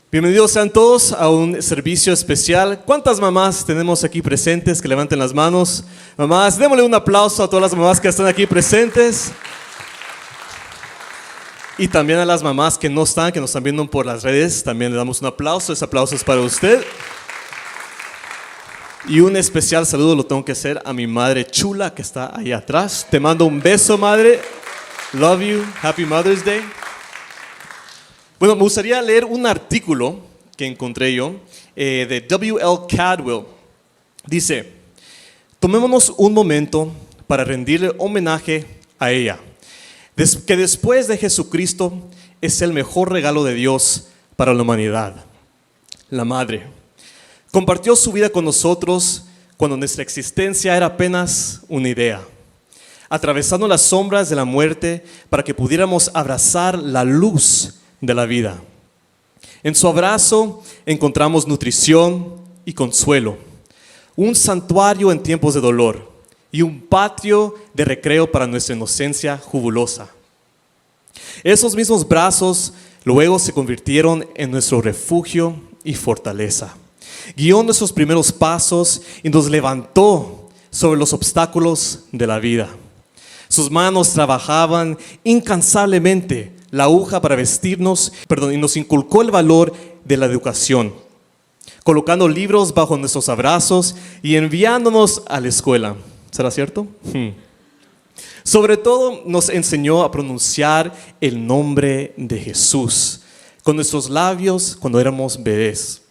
Bienvenidos sean todos a un servicio especial. ¿Cuántas mamás tenemos aquí presentes? Que levanten las manos. Mamás, démosle un aplauso a todas las mamás que están aquí presentes. Y también a las mamás que no están, que nos están viendo por las redes, también le damos un aplauso. Ese aplauso es para usted. Y un especial saludo lo tengo que hacer a mi madre chula que está ahí atrás. Te mando un beso, madre. Love you. Happy Mother's Day. Bueno, me gustaría leer un artículo que encontré yo de W.L. Cadwell. Dice: tomémonos un momento para rendirle homenaje a ella, que después de Jesucristo es el mejor regalo de Dios para la humanidad. La madre compartió su vida con nosotros cuando nuestra existencia era apenas una idea, atravesando las sombras de la muerte para que pudiéramos abrazar la luz de la vida. En su abrazo encontramos nutrición y consuelo, un santuario en tiempos de dolor y un patio de recreo para nuestra inocencia jubilosa. Esos mismos brazos luego se convirtieron en nuestro refugio y fortaleza. Guió nuestros primeros pasos y nos levantó sobre los obstáculos de la vida. Sus manos trabajaban incansablemente la aguja para vestirnos, y nos inculcó el valor de la educación, colocando libros bajo nuestros abrazos y enviándonos a la escuela. ¿Será cierto? Sobre todo nos enseñó a pronunciar el nombre de Jesús con nuestros labios cuando éramos bebés.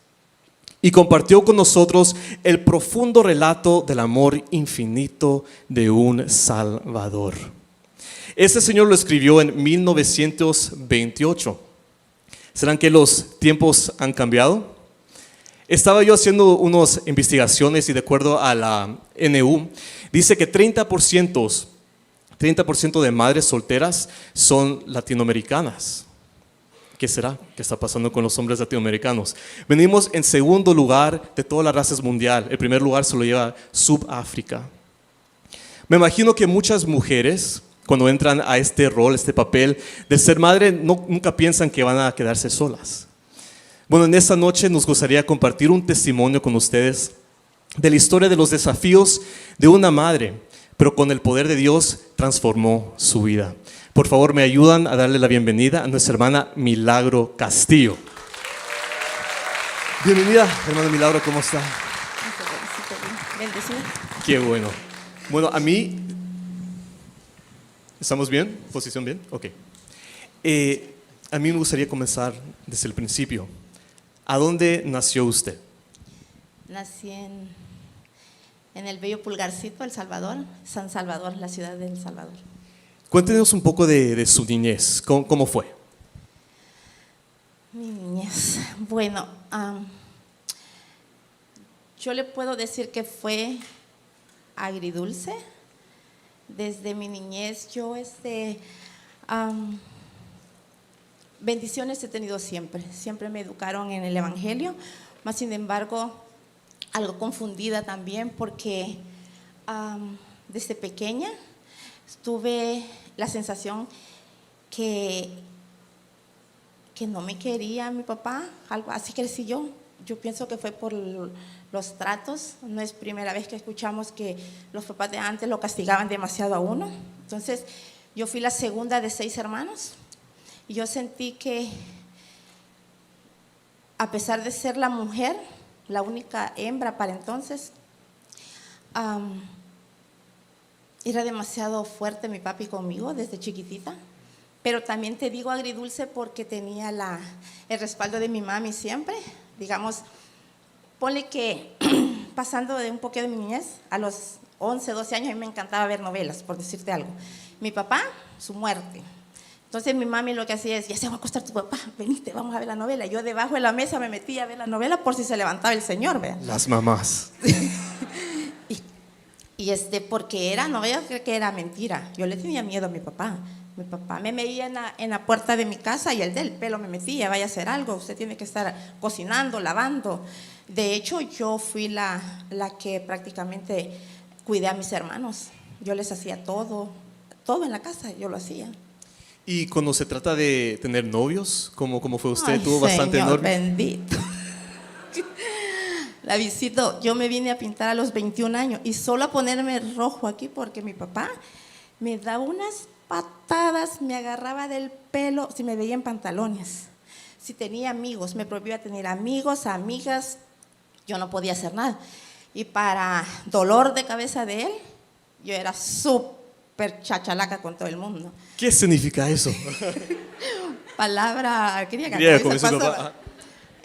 Y compartió con nosotros el profundo relato del amor infinito de un Salvador. Este señor lo escribió en 1928. ¿Serán que los tiempos han cambiado? Estaba yo haciendo unas investigaciones y de acuerdo a la NU, dice que 30% de madres solteras son latinoamericanas. ¿Qué será? ¿Qué está pasando con los hombres latinoamericanos? Venimos en segundo lugar de todas las razas mundial. El primer lugar se lo lleva Sudáfrica. Me imagino que muchas mujeres, cuando entran a este rol, este papel de ser madre, nunca piensan que van a quedarse solas. Bueno, en esta noche nos gustaría compartir un testimonio con ustedes de la historia de los desafíos de una madre, pero con el poder de Dios transformó su vida. Por favor, me ayudan a darle la bienvenida a nuestra hermana Milagro Castillo. Bienvenida, hermana Milagro, ¿cómo está? Bendecido. Qué bueno. Bueno, a mí... ¿Estamos bien? ¿Posición bien? Ok. A mí me gustaría comenzar desde el principio. ¿A dónde nació usted? Nací en el bello Pulgarcito, El Salvador, San Salvador, la ciudad de El Salvador. Cuéntenos un poco de su niñez. ¿Cómo fue? Mi niñez. Bueno, yo le puedo decir que fue agridulce. Desde mi niñez yo bendiciones he tenido siempre me educaron en el Evangelio, mas sin embargo algo confundida también porque desde pequeña tuve la sensación que no me quería mi papá, algo así crecí yo. Yo pienso que fue por los tratos. No es primera vez que escuchamos que los papás de antes lo castigaban demasiado a uno. Entonces, yo fui la segunda de 6 hermanos y yo sentí que, a pesar de ser la mujer, la única hembra para entonces, era demasiado fuerte mi papi conmigo desde chiquitita. Pero también te digo agridulce porque tenía el respaldo de mi mami siempre. Digamos, ponle que pasando de un poquito de mi niñez, a los 11, 12 años a mí me encantaba ver novelas, por decirte algo. Mi papá, su muerte. Entonces mi mami lo que hacía es: ya se va a acostar tu papá, venite, vamos a ver la novela. Yo debajo de la mesa me metía a ver la novela por si se levantaba el señor, ¿verdad? Las mamás. y porque era, no vaya a creer que era mentira. Yo le tenía miedo a mi papá. Mi papá me veía en la puerta de mi casa y el del pelo me metía: vaya a hacer algo, usted tiene que estar cocinando, lavando. De hecho, yo fui la que prácticamente cuidé a mis hermanos. Yo les hacía todo en la casa, yo lo hacía. Y cuando se trata de tener novios, ¿cómo fue usted? Ay, ¿Tuvo bastante Señor novios? bendito. La visito, yo me vine a pintar a los 21 años y solo a ponerme rojo aquí porque mi papá me daba unas patadas, me agarraba del pelo si me veía en pantalones. Si tenía amigos, me prohibía tener amigos, amigas, yo no podía hacer nada. Y para dolor de cabeza de él, yo era súper chachalaca con todo el mundo. ¿Qué significa eso? Palabra griega. Griega, ¿no? como Esa dice mi cosa, papá.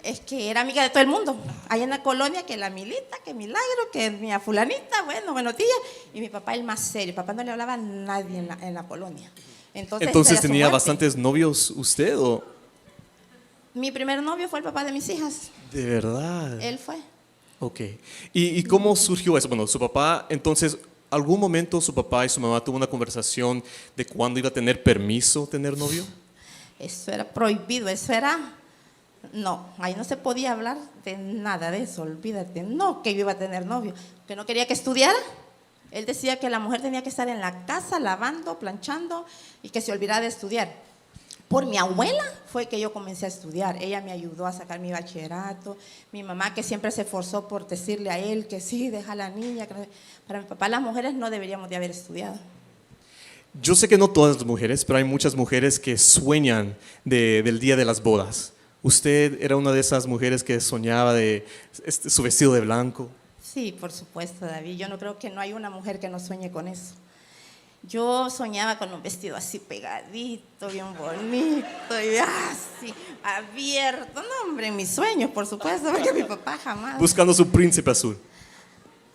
es que era amiga de todo el mundo. Ahí en la colonia, que la Milita, que Milagro, que mi fulanita, bueno, tía. Y mi papá el más serio. Mi papá no le hablaba a nadie en la colonia. Entonces era su ¿Tenía muerte. bastantes novios usted o...? Mi primer novio fue el papá de mis hijas. De verdad. Él fue. Ok. ¿Y cómo surgió eso? Bueno, su papá, entonces, ¿algún momento su papá y su mamá tuvo una conversación de cuándo iba a tener permiso tener novio? Eso era prohibido, eso era... No, ahí no se podía hablar de nada de eso, olvídate. No, que yo iba a tener novio, que no quería que estudiara. Él decía que la mujer tenía que estar en la casa lavando, planchando y que se olvidara de estudiar. Por mi abuela fue que yo comencé a estudiar. Ella me ayudó a sacar mi bachillerato. Mi mamá, que siempre se esforzó por decirle a él que sí, deja a la niña. Para mi papá, las mujeres no deberíamos de haber estudiado. Yo sé que no todas las mujeres, pero hay muchas mujeres que sueñan del día de las bodas. ¿Usted era una de esas mujeres que soñaba de su vestido de blanco? Sí, por supuesto, David. Yo no creo que no hay una mujer que no sueñe con eso. Yo soñaba con un vestido así pegadito, bien bonito, y así, abierto. No, hombre, en mis sueños, por supuesto, porque mi papá jamás. Buscando su príncipe azul.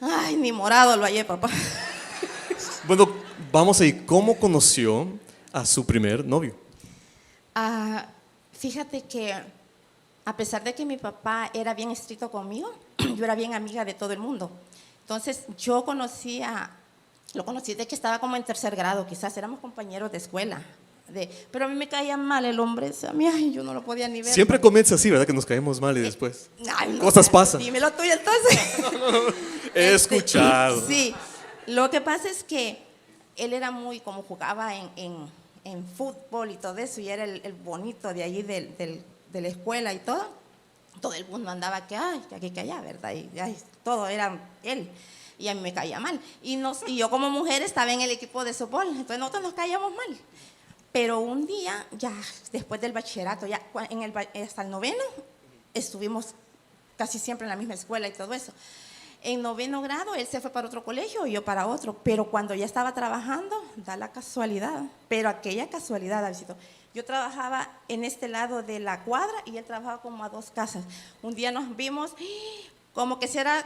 Ay, ni morado lo hallé, papá. Bueno, vamos a ir. ¿Cómo conoció a su primer novio? Fíjate que a pesar de que mi papá era bien estricto conmigo, yo era bien amiga de todo el mundo. Entonces, lo conocí de que estaba como en tercer grado, quizás éramos compañeros de escuela. Pero a mí me caía mal el hombre, a mí, ay, yo no lo podía ni ver. Siempre comienza así, ¿verdad? Que nos caemos mal y después Ay, no, cosas pasan. Dímelo tú entonces. He escuchado. Sí, lo que pasa es que él era muy, como jugaba en fútbol y todo eso, y era el bonito de allí de la escuela y todo el mundo andaba que aquí, que allá, ¿verdad? Y todo era él. Y a mí me caía mal. Y yo como mujer estaba en el equipo de softball, entonces nosotros nos caíamos mal. Pero un día, ya después del bachillerato, ya hasta el 9º, estuvimos casi siempre en la misma escuela y todo eso. En 9º grado, él se fue para otro colegio y yo para otro. Pero cuando ya estaba trabajando, da la casualidad. Pero aquella casualidad, Davidito. Yo trabajaba en este lado de la cuadra y él trabajaba como a 2 casas. Un día nos vimos como que si era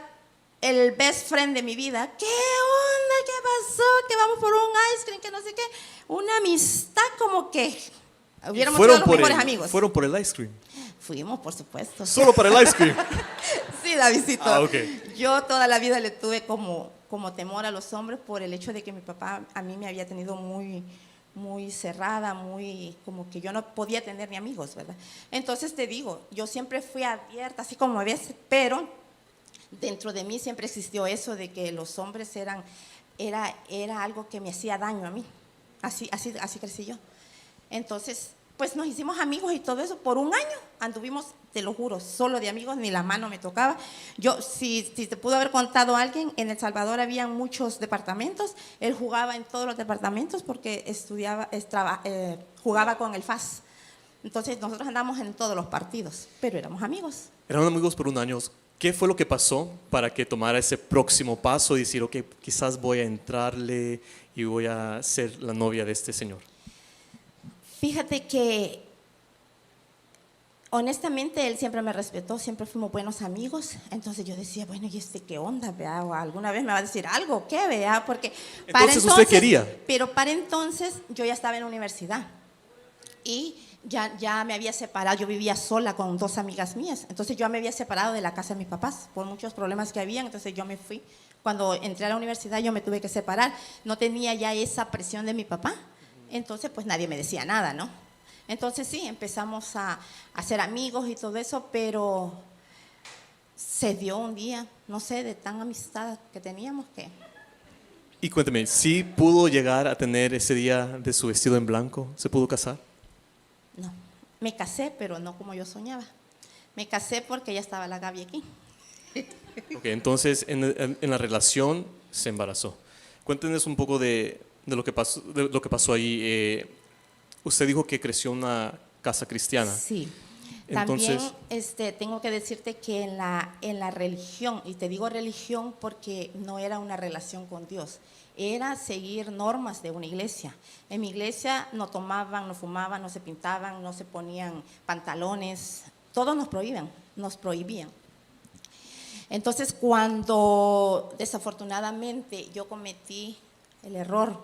el best friend de mi vida. ¿Qué onda? ¿Qué pasó? Que vamos por un ice cream, que no sé qué. Una amistad como que hubiéramos sido los mejores amigos. ¿Fueron por el ice cream? Fuimos, por supuesto. ¿Solo para el ice cream? Sí, Davidito. Ok. Yo toda la vida le tuve como temor a los hombres por el hecho de que mi papá a mí me había tenido muy cerrada, muy como que yo no podía tener ni amigos, ¿verdad? Entonces te digo, yo siempre fui abierta, así como a veces, pero dentro de mí siempre existió eso de que los hombres era algo que me hacía daño a mí. Así crecí yo. Entonces, pues nos hicimos amigos y todo eso. Por un año anduvimos, te lo juro, solo de amigos, ni la mano me tocaba. Yo, si te pudo haber contado alguien, en El Salvador había muchos departamentos. Él jugaba en todos los departamentos porque jugaba con el FAS. Entonces nosotros andamos en todos los partidos, pero éramos amigos. Eran amigos por un año. ¿Qué fue lo que pasó para que tomara ese próximo paso y decir, ok, quizás voy a entrarle y voy a ser la novia de este señor? Fíjate que honestamente él siempre me respetó, siempre fuimos buenos amigos. Entonces yo decía, bueno, ¿y qué onda? ¿Vea? ¿O alguna vez me va a decir algo? ¿Qué? ¿Vea? Porque entonces usted quería. Pero para entonces yo ya estaba en la universidad y ya me había separado. Yo vivía sola con 2 amigas mías. Entonces yo me había separado de la casa de mis papás por muchos problemas que habían. Entonces yo me fui. Cuando entré a la universidad yo me tuve que separar. No tenía ya esa presión de mi papá. Entonces pues nadie me decía nada, ¿no? Entonces sí, empezamos a ser amigos y todo eso, pero se dio un día, no sé, de tan amistad que teníamos que Y cuénteme, ¿sí pudo llegar a tener ese día de su vestido en blanco? ¿Se pudo casar? No, me casé, pero no como yo soñaba. Me casé porque ya estaba la Gaby aquí. Ok, entonces en la relación se embarazó. Cuéntenos un poco de lo que pasó ahí. Usted dijo que creció en una casa cristiana. Sí. Entonces, También tengo que decirte que en la religión, y te digo religión porque no era una relación con Dios, era seguir normas de una iglesia. En mi iglesia no tomaban, no fumaban, no se pintaban, no se ponían pantalones, todos nos prohibían. Entonces, cuando desafortunadamente yo cometí el error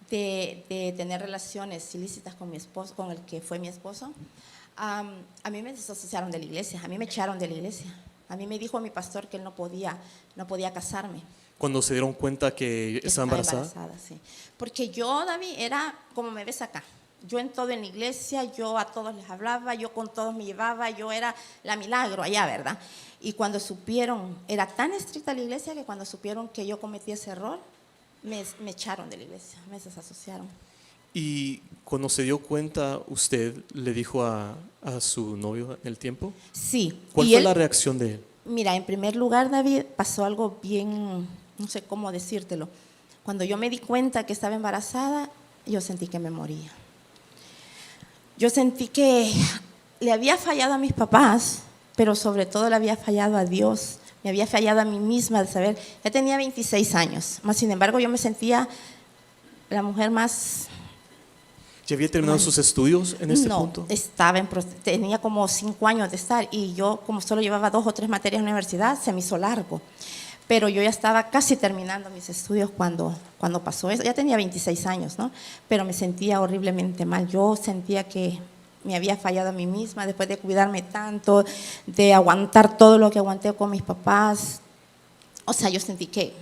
de tener relaciones ilícitas con mi esposo, con el que fue mi esposo, a mí me desasociaron de la iglesia, a mí me echaron de la iglesia. A mí me dijo mi pastor que él no podía casarme. cuando se dieron cuenta que estaba embarazada. Sí. Porque yo, David, era como me ves acá. Yo en todo en la iglesia, yo a todos les hablaba, yo con todos me llevaba, yo era la milagro allá, ¿verdad? Y cuando supieron, era tan estricta la iglesia que cuando supieron que yo cometí ese error, me echaron de la iglesia, me desasociaron. Y cuando se dio cuenta, ¿usted le dijo a su novio en el tiempo? Sí. ¿Cuál fue la reacción de él? Mira, en primer lugar, David, pasó algo bien, no sé cómo decírtelo. Cuando yo me di cuenta que estaba embarazada, yo sentí que me moría. Yo sentí que le había fallado a mis papás, pero sobre todo le había fallado a Dios. Me había fallado a mí misma de saber. Ya tenía 26 años, más sin embargo yo me sentía la mujer más... ¿Ya había terminado sus estudios en ese punto? No, tenía como 5 años de estar y yo como solo llevaba 2 o 3 materias en la universidad, se me hizo largo. Pero yo ya estaba casi terminando mis estudios cuando pasó eso. Ya tenía 26 años, ¿no? Pero me sentía horriblemente mal. Yo sentía que me había fallado a mí misma después de cuidarme tanto, de aguantar todo lo que aguanté con mis papás. O sea, yo sentí que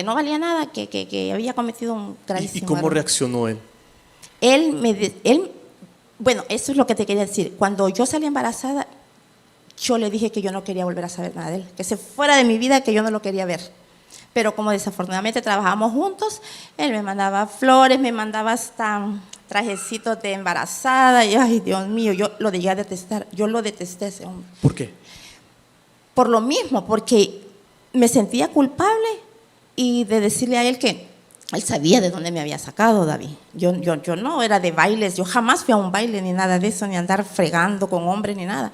no valía nada, que había cometido un gravísimo ¿Y cómo error. reaccionó él? Bueno, eso es lo que te quería decir. Cuando yo salí embarazada, yo le dije que yo no quería volver a saber nada de él, que se fuera de mi vida, que yo no lo quería ver. Pero como desafortunadamente trabajamos juntos, él me mandaba flores, me mandaba hasta trajecitos de embarazada, y ay, Dios mío, yo lo llegué a detestar, yo lo detesté ese hombre. ¿Por qué? Por lo mismo, porque me sentía culpable y de decirle a él que él sabía de dónde me había sacado, David. Yo no era de bailes, yo jamás fui a un baile ni nada de eso, ni andar fregando con hombres ni nada.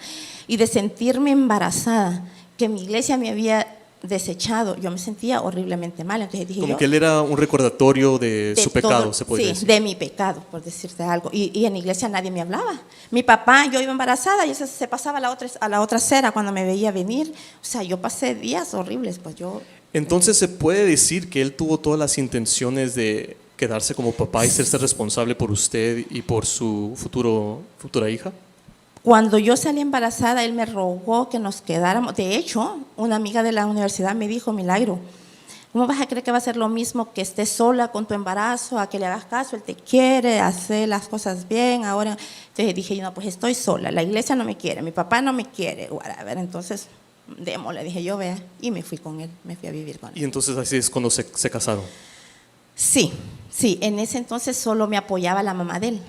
Y de sentirme embarazada, que mi iglesia me había desechado, yo me sentía horriblemente mal. Entonces dije Como que él era un recordatorio de su pecado, todo, se podría decir. Sí, de mi pecado, por decirte algo. Y en la iglesia nadie me hablaba. Mi papá, yo iba embarazada y se pasaba a la otra acera cuando me veía venir. O sea, yo pasé días horribles, pues yo... Entonces, ¿se puede decir que él tuvo todas las intenciones de quedarse como papá y serse responsable por usted y por su futura hija? Cuando yo salí embarazada, él me rogó que nos quedáramos. De hecho, una amiga de la universidad me dijo, Milagro, ¿cómo vas a creer que va a ser lo mismo que estés sola con tu embarazo, a que le hagas caso? Él te quiere, hace las cosas bien. Ahora, entonces dije, no, pues estoy sola, la iglesia no me quiere, mi papá no me quiere. Whatever. Entonces, démosle, dije yo, vea, y me fui con él, me fui a vivir con él. Y entonces así es cuando se casaron. Sí, en ese entonces solo me apoyaba la mamá de él.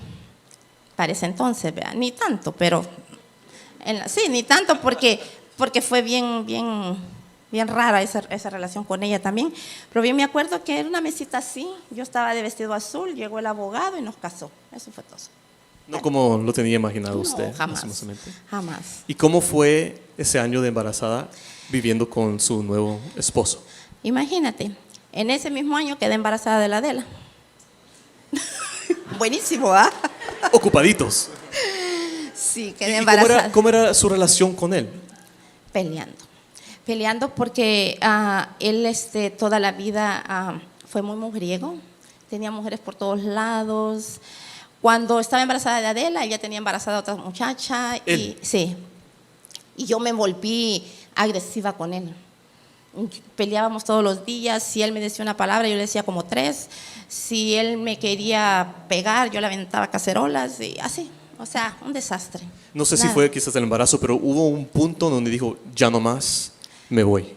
Para ese entonces, ¿verdad? Ni tanto, pero sí, ni tanto porque fue bien rara esa relación con ella también. Pero bien me acuerdo que era una mesita así, yo estaba de vestido azul, llegó el abogado y nos casó. Eso fue todo. No como lo tenía imaginado usted. Jamás. Jamás. ¿Y cómo fue ese año de embarazada viviendo con su nuevo esposo? Imagínate, en ese mismo año quedé embarazada de la Adela. Buenísimo, ¿ah? Ocupaditos. Sí, quedé ¿Y embarazada. cómo era su relación con él? Peleando porque él toda la vida fue muy mujeriego, tenía mujeres por todos lados. Cuando estaba embarazada de Adela, ella tenía embarazada a otra muchacha. Sí, y yo me volví agresiva con él. Peleábamos todos los días. Si él me decía una palabra, yo le decía como 3. Si él me quería pegar, yo le aventaba cacerolas y así. O sea, un desastre. No sé si fue quizás el embarazo, pero hubo un punto donde dijo, ya no más, me voy.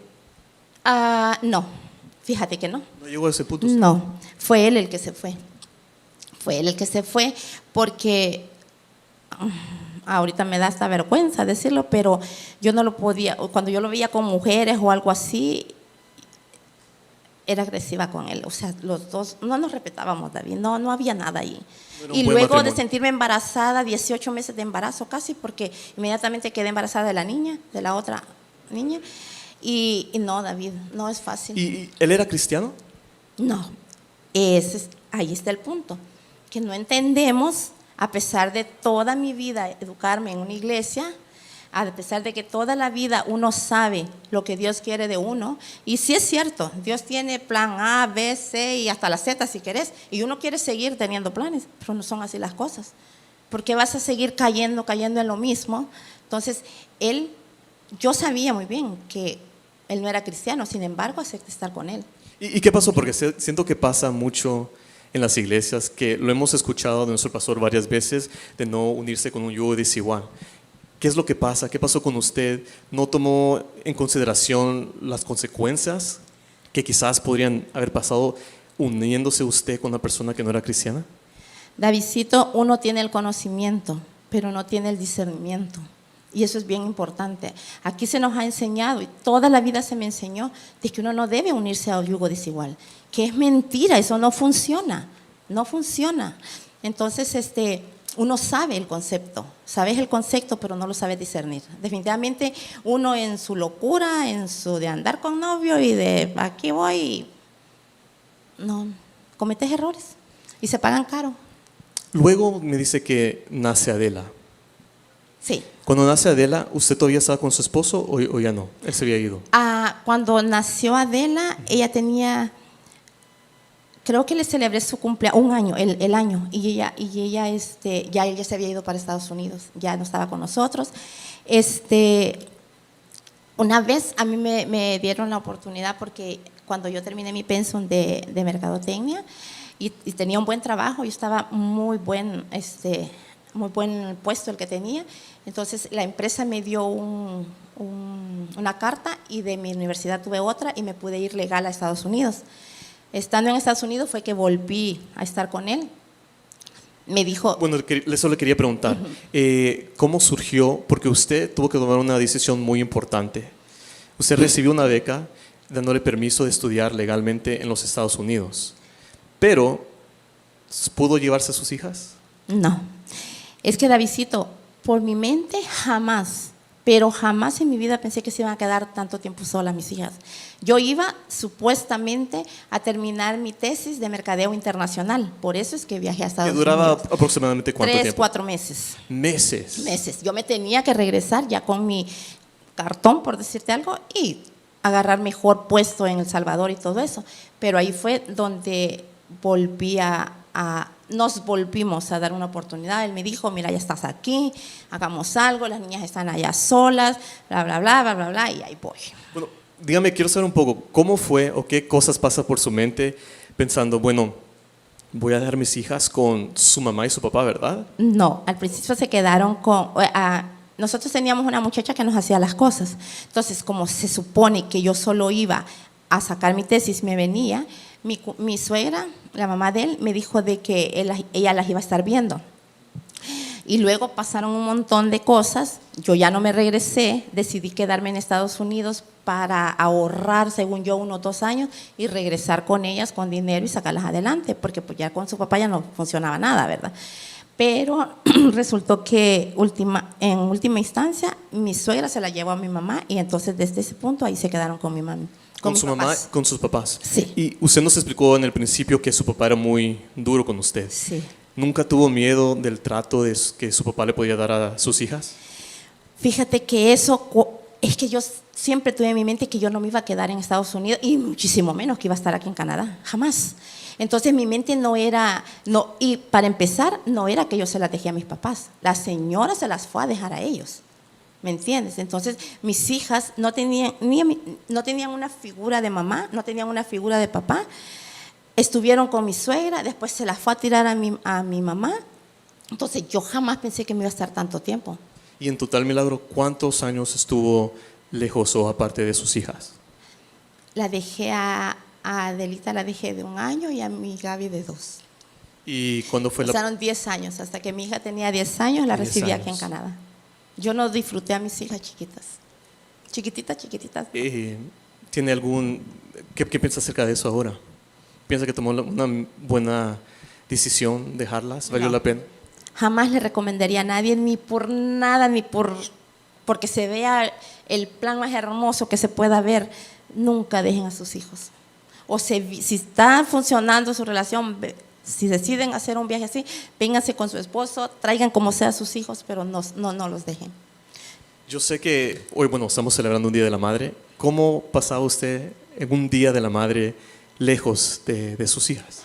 No. Fíjate que no. No llegó a ese punto. No, fue él el que se fue. Fue él el que se fue porque ahorita me da hasta vergüenza decirlo, pero yo no lo podía, cuando yo lo veía con mujeres o algo así, era agresiva con él. O sea, los dos no nos respetábamos, David, no había nada ahí. Era un Y buen luego matrimonio. de sentirme embarazada, 18 meses de embarazo casi, porque inmediatamente quedé embarazada de la niña, de la otra niña. Y no, David, no es fácil. ¿Y él era cristiano? No, ahí está el punto, que no entendemos, a pesar de toda mi vida educarme en una iglesia, a pesar de que toda la vida uno sabe lo que Dios quiere de uno, y sí es cierto, Dios tiene plan A, B, C y hasta la Z si querés, y uno quiere seguir teniendo planes, pero no son así las cosas, porque vas a seguir cayendo en lo mismo. Entonces, yo sabía muy bien que él no era cristiano, sin embargo, acepté estar con él. ¿Y qué pasó? Porque siento que pasa mucho en las iglesias, que lo hemos escuchado de nuestro pastor varias veces, de no unirse con un yugo desigual. ¿Qué es lo que pasa? ¿Qué pasó con usted? ¿No tomó en consideración las consecuencias que quizás podrían haber pasado uniéndose usted con una persona que no era cristiana? Davidcito, uno tiene el conocimiento, pero no tiene el discernimiento. Y eso es bien importante. Aquí se nos ha enseñado, y toda la vida se me enseñó, de que uno no debe unirse a un yugo desigual. Que es mentira, eso no funciona. No funciona. Entonces, uno sabe el concepto, sabes el concepto, pero no lo sabe discernir. Definitivamente, uno en su locura, en su de andar con novio y de aquí voy, no, cometes errores y se pagan caro. Luego me dice que nace Adela. Sí. Cuando nace Adela, ¿usted todavía estaba con su esposo o ya no? Él se había ido. Cuando nació Adela, ella tenía, creo que le celebré su cumpleaños, un año, el año, y ella ya ella se había ido para Estados Unidos, ya no estaba con nosotros. Una vez a mí me dieron la oportunidad, porque cuando yo terminé mi pensum de mercadotecnia y tenía un buen trabajo, yo estaba muy buen puesto el que tenía. Entonces la empresa me dio una carta, y de mi universidad tuve otra, y me pude ir legal a Estados Unidos. Estando en Estados Unidos fue que volví a estar con él. Me dijo… Bueno, eso le quería preguntar. ¿Cómo surgió? Porque usted tuvo que tomar una decisión muy importante. Usted recibió una beca dándole permiso de estudiar legalmente en los Estados Unidos. Pero, ¿pudo llevarse a sus hijas? No. Es que, Davidcito, por mi mente jamás, pero jamás en mi vida pensé que se iban a quedar tanto tiempo solas mis hijas. Yo iba supuestamente a terminar mi tesis de mercadeo internacional, por eso es que viajé a Estados Unidos. ¿Que duraba aproximadamente cuánto tiempo? 4 meses. Meses. Yo me tenía que regresar ya con mi cartón, por decirte algo, y agarrar mejor puesto en El Salvador y todo eso. Pero ahí fue donde nos volvimos a dar una oportunidad. Él me dijo, mira, ya estás aquí, hagamos algo, las niñas están allá solas, bla, bla, bla, bla, bla, bla, y ahí voy. Bueno, dígame, quiero saber un poco, ¿cómo fue o qué cosas pasa por su mente pensando, bueno, voy a dejar mis hijas con su mamá y su papá, ¿verdad? No, al principio se quedaron nosotros teníamos una muchacha que nos hacía las cosas. Entonces, como se supone que yo solo iba a sacar mi tesis, me venía, mi suegra, la mamá de él, me dijo de que ella las iba a estar viendo. Y luego pasaron un montón de cosas, yo ya no me regresé, decidí quedarme en Estados Unidos para ahorrar, según yo, unos 2 años y regresar con ellas con dinero y sacarlas adelante, porque pues ya con su papá ya no funcionaba nada, ¿verdad? Pero resultó que en última instancia mi suegra se la llevó a mi mamá, y entonces desde ese punto ahí se quedaron con mi mamá. Con su mamá, con sus papás. Sí. Y usted nos explicó en el principio que su papá era muy duro con usted. Sí. ¿Nunca tuvo miedo del trato que su papá le podía dar a sus hijas? Fíjate que es que yo siempre tuve en mi mente que yo no me iba a quedar en Estados Unidos, y muchísimo menos que iba a estar aquí en Canadá, jamás. Entonces mi mente y para empezar, no era que yo se las dejé a mis papás, la señora se las fue a dejar a ellos. ¿Me entiendes? Entonces, mis hijas no tenían una figura de mamá, no tenían una figura de papá. Estuvieron con mi suegra, después se las fue a tirar a mi mamá. Entonces, yo jamás pensé que me iba a estar tanto tiempo. Y en total, Milagro, ¿cuántos años estuvo lejos o aparte de sus hijas? La dejé a A Adelita la dejé de 1 año y a mi Gaby de 2. ¿Y cuándo fue la...? Pasaron 10 años, hasta que mi hija tenía 10 años, la 10 recibí aquí en años. Canadá. Yo no disfruté a mis hijas chiquitas. Chiquititas. ¿Tiene algún... ¿Qué piensa acerca de eso ahora? ¿Piensa que tomó una buena decisión dejarlas? ¿Valió No. la pena? Jamás le recomendaría a nadie, ni por nada, ni porque se vea el plan más hermoso que se pueda ver. Nunca dejen a sus hijos. O si está funcionando su relación, si deciden hacer un viaje así, vénganse con su esposo, traigan como sea a sus hijos, pero no los dejen. Yo sé que hoy, bueno, estamos celebrando un Día de la Madre. ¿Cómo pasaba usted en un Día de la Madre lejos de sus hijas?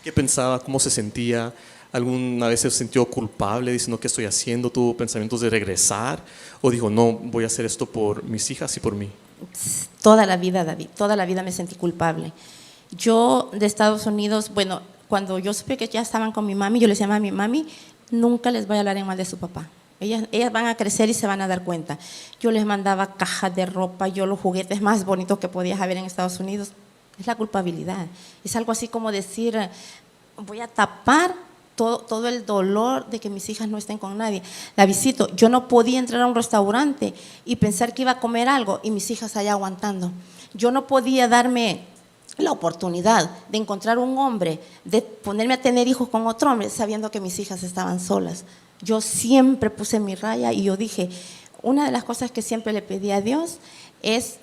¿Qué pensaba? ¿Cómo se sentía? ¿Alguna vez se sintió culpable diciendo qué estoy haciendo? ¿Tuvo pensamientos de regresar? ¿O dijo, no, voy a hacer esto por mis hijas y por mí? Toda la vida, David, toda la vida me sentí culpable. Yo de Estados Unidos, bueno, cuando yo supe que ya estaban con mi mami, yo les llamaba a mi mami, nunca les voy a hablar en mal de su papá. Ellas van a crecer y se van a dar cuenta. Yo les mandaba cajas de ropa, yo los juguetes más bonitos que podías haber en Estados Unidos. Es la culpabilidad. Es algo así como decir, voy a tapar todo el dolor de que mis hijas no estén con nadie. La visito. Yo no podía entrar a un restaurante y pensar que iba a comer algo y mis hijas allá aguantando. Yo no podía darme la oportunidad de encontrar un hombre, de ponerme a tener hijos con otro hombre, sabiendo que mis hijas estaban solas. Yo siempre puse mi raya y yo dije, una de las cosas que siempre le pedí a Dios es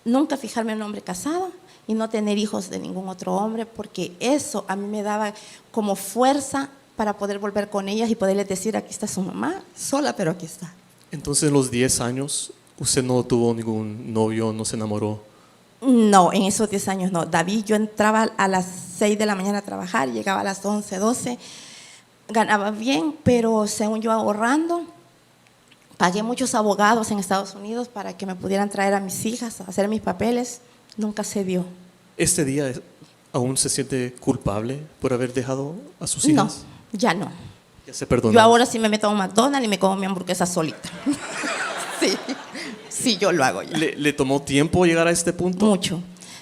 nunca fijarme en un hombre casado y no tener hijos de ningún otro hombre, porque eso a mí me daba como fuerza para poder volver con ellas y poderles decir, aquí está su mamá, sola, pero aquí está. Entonces, en los 10 años, ¿usted no tuvo ningún novio, no se enamoró? No, en esos 10 años no. David, yo entraba a las 6 de la mañana a trabajar, llegaba a las 11, 12, ganaba bien, pero según yo ahorrando, pagué muchos abogados en Estados Unidos para que me pudieran traer a mis hijas, a hacer mis papeles, nunca se dio. ¿Este día aún se siente culpable por haber dejado a sus hijas? No, ya no. Ya se perdonó. Yo ahora sí me meto a un McDonald's y me como mi hamburguesa solita. Sí, yo lo hago ya. ¿Le tomó tiempo llegar a este punto?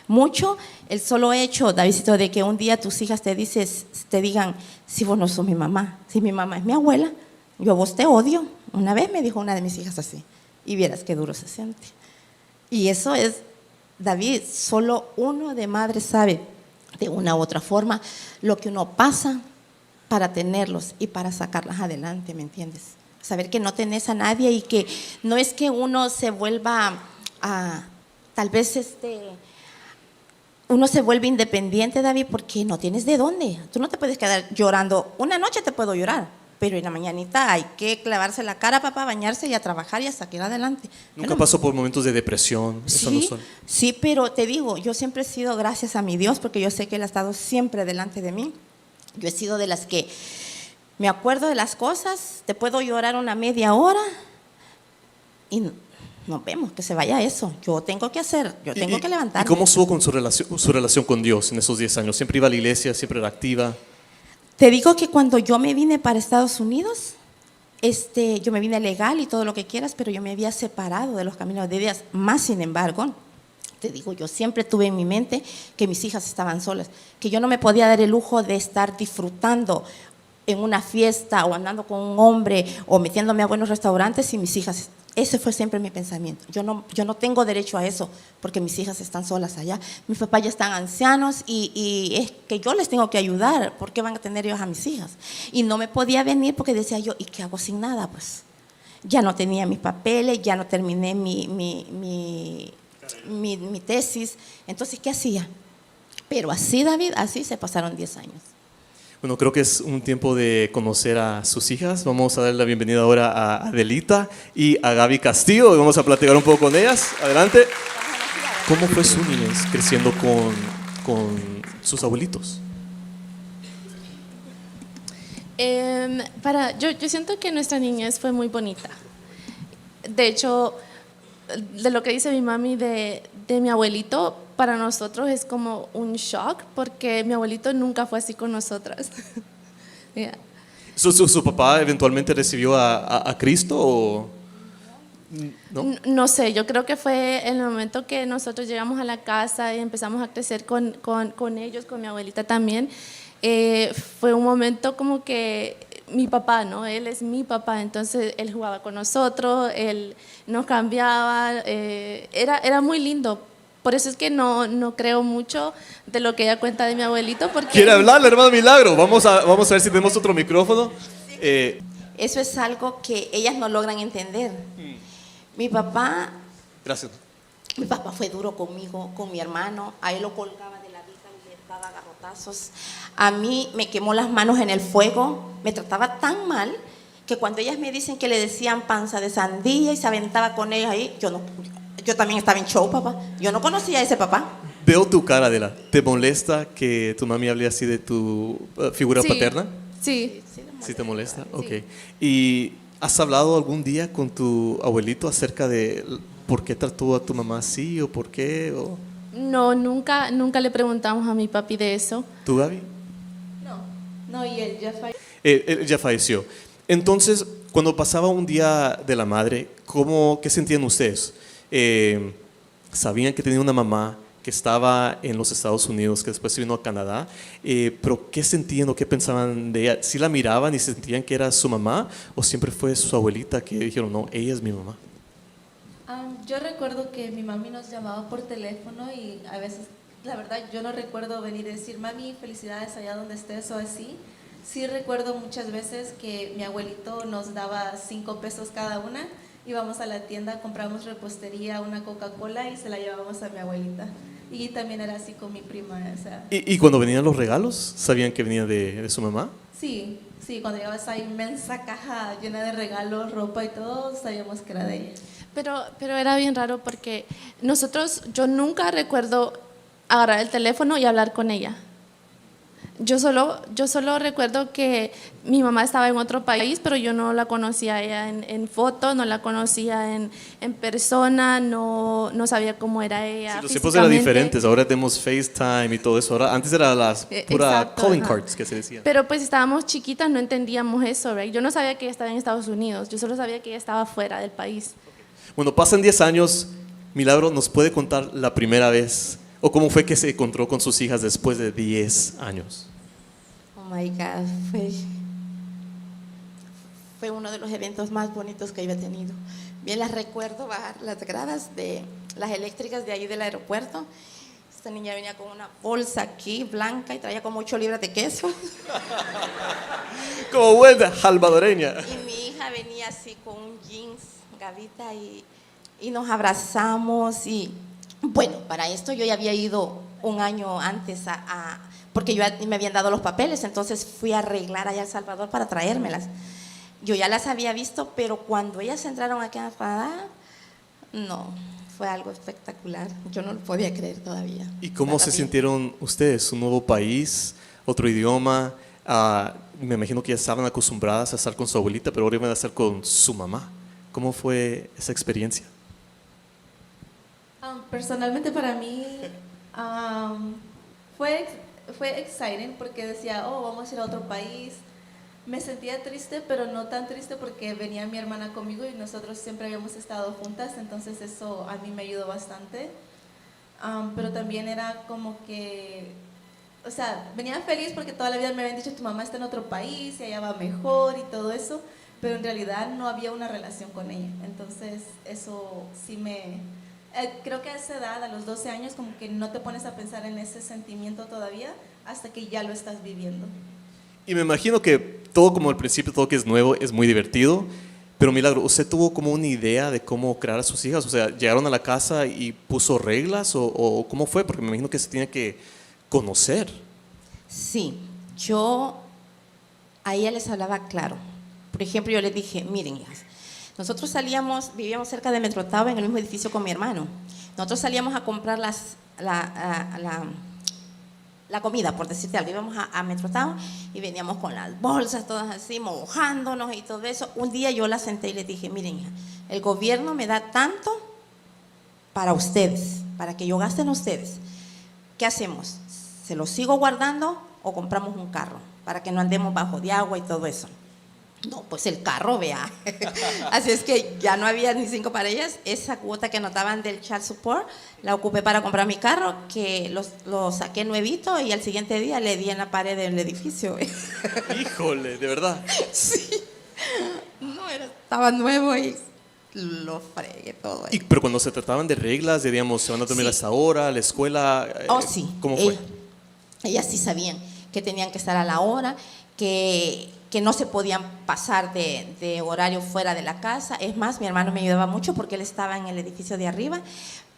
Mucho. El solo hecho, Davidcito, de que un día tus hijas te digan, si vos no sos mi mamá, si mi mamá es mi abuela, yo a vos te odio. Una vez me dijo una de mis hijas así, y vieras qué duro se siente. Y eso es, David, solo uno de madre sabe de una u otra forma lo que uno pasa para tenerlos y para sacarlas adelante, ¿me entiendes? Saber que no tenés a nadie y que no es que uno se vuelva tal vez uno se vuelve independiente, David, porque no tienes de dónde. Tú no te puedes quedar llorando. Una noche te puedo llorar, pero en la mañanita hay que clavarse la cara, papá, bañarse y a trabajar y a salir adelante. ¿Nunca pasó por momentos de depresión? Sí, pero te digo, yo siempre he sido, gracias a mi Dios, porque yo sé que Él ha estado siempre delante de mí. Yo he sido de las que me acuerdo de las cosas, te puedo llorar una media hora y nos vemos, que se vaya eso. Yo tengo que hacer, yo tengo que levantarme. ¿Y cómo estuvo con su relación con Dios en esos 10 años? ¿Siempre iba a la iglesia, siempre era activa? Te digo que cuando yo me vine para Estados Unidos, yo me vine legal y todo lo que quieras, pero yo me había separado de los caminos de Dios. Más sin embargo, te digo, yo siempre tuve en mi mente que mis hijas estaban solas, que yo no me podía dar el lujo de estar disfrutando en una fiesta o andando con un hombre o metiéndome a buenos restaurantes y mis hijas. Ese fue siempre mi pensamiento. Yo no tengo derecho a eso porque mis hijas están solas allá. Mis papás ya están ancianos y es que yo les tengo que ayudar. ¿Por qué van a tener ellos a mis hijas? Y no me podía venir porque decía yo, ¿y qué hago sin nada? Pues ya no tenía mis papeles, ya no terminé mi tesis. Entonces, ¿qué hacía? Pero así, David, así se pasaron 10 años. Bueno, creo que es un tiempo de conocer a sus hijas. Vamos a darle la bienvenida ahora a Adelita y a Gaby Castillo. Y vamos a platicar un poco con ellas. Adelante. ¿Cómo fue su niñez creciendo con sus abuelitos? Yo siento que nuestra niñez fue muy bonita. De hecho, de lo que dice mi mami de mi abuelito, para nosotros es como un shock porque mi abuelito nunca fue así con nosotras. Yeah. ¿Su papá eventualmente recibió a Cristo? ¿O? ¿No? No sé, yo creo que fue el momento que nosotros llegamos a la casa y empezamos a crecer con ellos, con mi abuelita también. Fue un momento como que mi papá, ¿no? Él es mi papá, entonces él jugaba con nosotros, él nos cambiaba, era muy lindo. Por eso es que no creo mucho de lo que ella cuenta de mi abuelito. Porque ¿Quiere hablar, hermano Milagro? Vamos a ver si tenemos otro micrófono. Eso es algo que ellas no logran entender. Mi papá Gracias. fue duro conmigo, con mi hermano. A él lo colgaba de la vida y le daba garrotazos. A mí me quemó las manos en el fuego. Me trataba tan mal que cuando ellas me dicen que le decían panza de sandía y se aventaba con ellos ahí, yo también estaba en show, papá. Yo no conocía a ese papá. Veo tu cara, Adela. ¿Te molesta que tu mami hable así de tu figura Sí, paterna? Sí. ¿Sí te molesta? Ok. ¿Y has hablado algún día con tu abuelito acerca de por qué trató a tu mamá así o por qué? O... No, nunca le preguntamos a mi papi de eso. ¿Tú, Gaby? No, y él ya falleció. Él ya falleció. Entonces, cuando pasaba un día de la madre, ¿qué sentían ustedes? Sabían que tenía una mamá que estaba en los Estados Unidos, que después se vino a Canadá, pero ¿qué sentían o qué pensaban de ella? ¿Sí la miraban y sentían que era su mamá o siempre fue su abuelita que dijeron, no, ella es mi mamá? Yo recuerdo que mi mami nos llamaba por teléfono y a veces, la verdad, yo no recuerdo venir y decir, mami, felicidades allá donde estés o así. Sí recuerdo muchas veces que mi abuelito nos daba 5 pesos cada una, íbamos a la tienda, compramos repostería, una Coca-Cola y se la llevábamos a mi abuelita. Y también era así con mi prima. O sea, ¿Y cuando venían los regalos, sabían que venían de su mamá? sí, cuando llegaba esa inmensa caja llena de regalos, ropa y todo, sabíamos que era de ella. Pero era bien raro porque yo nunca recuerdo agarrar el teléfono y hablar con ella. Yo solo recuerdo que mi mamá estaba en otro país, pero yo no la conocía a ella en foto, no la conocía en persona, no sabía cómo era ella. Sí, los tiempos eran diferentes, ahora tenemos FaceTime y todo eso. Ahora, antes era las pura Exacto, calling ajá. cards que se decían. Pero pues estábamos chiquitas, no entendíamos eso, right? Yo no sabía que ella estaba en Estados Unidos, yo solo sabía que ella estaba fuera del país. Bueno, pasan 10 años. Milagro, ¿nos puede contar la primera vez o cómo fue que se encontró con sus hijas después de 10 años? Oh my God, fue uno de los eventos más bonitos que yo he tenido. Bien las recuerdo bajar las gradas de las eléctricas de ahí del aeropuerto. Esta niña venía con una bolsa aquí blanca y traía como 8 libras de queso. Como buena salvadoreña. Y mi hija venía así con un jeans, Gavita, y nos abrazamos. Y bueno, para esto yo ya había ido un año antes porque me habían dado los papeles, entonces fui a arreglar allá a El Salvador para traérmelas. Yo ya las había visto, pero cuando ellas entraron aquí a Canadá, no, fue algo espectacular. Yo no lo podía creer todavía. ¿Y cómo se sintieron ustedes? ¿Un nuevo país? ¿Otro idioma? Me imagino que ya estaban acostumbradas a estar con su abuelita, pero ahora iban a estar con su mamá. ¿Cómo fue esa experiencia? Personalmente para mí fue exciting porque decía, oh, vamos a ir a otro país. Me sentía triste, pero no tan triste porque venía mi hermana conmigo y nosotros siempre habíamos estado juntas, entonces eso a mí me ayudó bastante. Pero también era como que, o sea, venía feliz porque toda la vida me habían dicho, tu mamá está en otro país y allá va mejor y todo eso, pero en realidad no había una relación con ella. Entonces eso sí creo que a esa edad, a los 12 años, como que no te pones a pensar en ese sentimiento todavía hasta que ya lo estás viviendo. Y me imagino que todo como al principio, todo que es nuevo, es muy divertido. Pero Milagro, ¿usted tuvo como una idea de cómo crear a sus hijas? O sea, ¿llegaron a la casa y puso reglas o cómo fue? Porque me imagino que se tiene que conocer. Sí, yo a ella les hablaba claro. Por ejemplo, yo les dije, miren, hijas, nosotros vivíamos cerca de Metrotavo en el mismo edificio con mi hermano. Nosotros salíamos a comprar la comida, por decirte algo. Íbamos a Metrotavo y veníamos con las bolsas todas así, mojándonos y todo eso. Un día yo la senté y les dije, miren, hija, el gobierno me da tanto para ustedes, para que yo gaste en ustedes. ¿Qué hacemos? ¿Se lo sigo guardando o compramos un carro para que no andemos bajo de agua y todo eso? No, pues el carro, vea. Así es que ya no había ni 5 para ellas. Esa cuota que anotaban del child support la ocupé para comprar mi carro, que lo saqué nuevito y al siguiente día le di en la pared del edificio. Híjole, de verdad. Sí. No, estaba nuevo y lo fregué todo. Pero cuando se trataban de reglas, de, digamos, se van a dormir Sí. a esa hora, la escuela, Oh, sí. ¿cómo fue? Ellas sí sabían que tenían que estar a la hora, que no se podían pasar de horario fuera de la casa. Es más, mi hermano me ayudaba mucho porque él estaba en el edificio de arriba,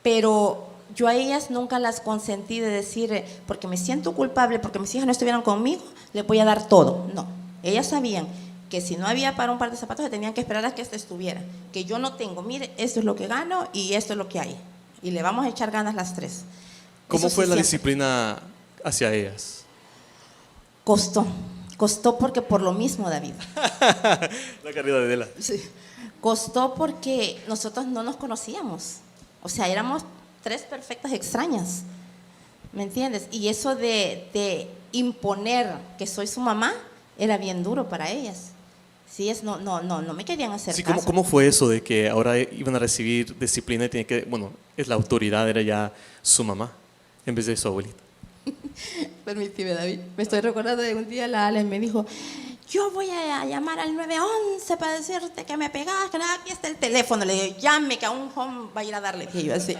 pero yo a ellas nunca las consentí de decir, porque me siento culpable, porque mis hijas no estuvieron conmigo, les voy a dar todo. No, ellas sabían que si no había para un par de zapatos, se tenían que esperar a que este estuviera. Que yo no tengo, mire, esto es lo que gano y esto es lo que hay. Y le vamos a echar ganas las 3. ¿Cómo Eso fue sí, la siempre. disciplina hacia ellas? Costó porque por lo mismo, David. La carrera de Dela. Sí. Costó porque nosotros no nos conocíamos. O sea, éramos 3 perfectas extrañas. ¿Me entiendes? Y eso de imponer que soy su mamá era bien duro para ellas. Sí, no me querían hacer Sí, caso. ¿cómo fue eso de que ahora iban a recibir disciplina y tenía que, bueno, es la autoridad, era ya su mamá en vez de su abuelita? Permíteme, David. Me estoy recordando de un día la Ale me dijo, yo voy a llamar al 911 para decirte que me pegas, que nada, aquí está el teléfono. Le digo, llame, que a un home va a ir a darle. Y yo así.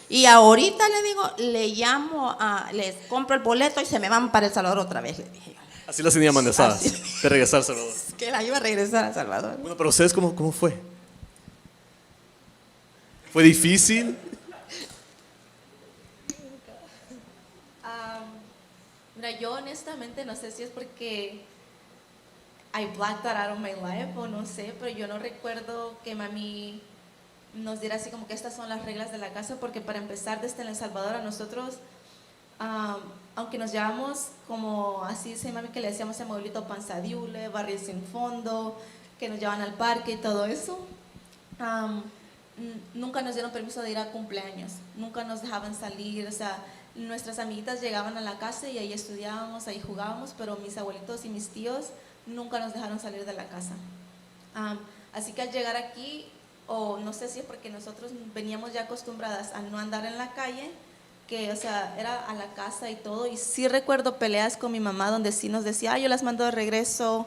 Y ahorita le digo, le llamo, les compro el boleto y se me van para El Salvador otra vez, le dije yo. Así las tenía amenazadas Así. de regresar a El Salvador. Que la iba a regresar a Salvador. Bueno, pero ustedes, ¿cómo fue? ¿Fue difícil? Mira, yo honestamente no sé si es porque I blacked that out of my life o no sé, pero yo no recuerdo que mami nos diera así como que estas son las reglas de la casa, porque para empezar desde El Salvador a nosotros, aunque nos llevamos como así, dice mami que le decíamos a mi abuelito panzadiule, barrio sin fondo, que nos llevan al parque y todo eso, nunca nos dieron permiso de ir a cumpleaños, nunca nos dejaban salir, o sea, nuestras amiguitas llegaban a la casa y ahí estudiábamos, ahí jugábamos, pero mis abuelitos y mis tíos nunca nos dejaron salir de la casa. Así que al llegar aquí, o no sé si es porque nosotros veníamos ya acostumbradas a no andar en la calle, que o sea, era a la casa y todo, y sí recuerdo peleas con mi mamá donde sí nos decía, yo las mando de regreso,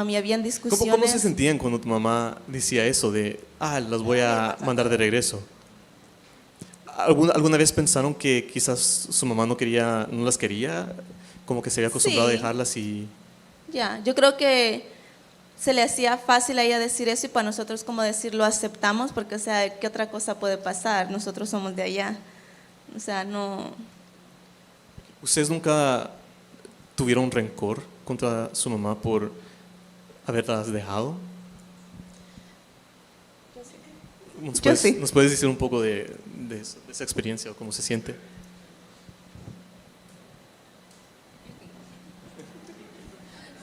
y habían discusiones. ¿Cómo se sentían cuando tu mamá decía eso de, las voy a mandar de regreso? ¿Alguna vez pensaron que quizás su mamá no las quería? Como que se había acostumbrado Sí. a dejarlas y... Ya, yo creo que se le hacía fácil a ella decir eso y para nosotros como decir lo aceptamos, porque o sea, ¿qué otra cosa puede pasar? Nosotros somos de allá, o sea, no... ¿Ustedes nunca tuvieron rencor contra su mamá por haberlas dejado? ¿Nos puedes decir un poco de esa experiencia o cómo se siente?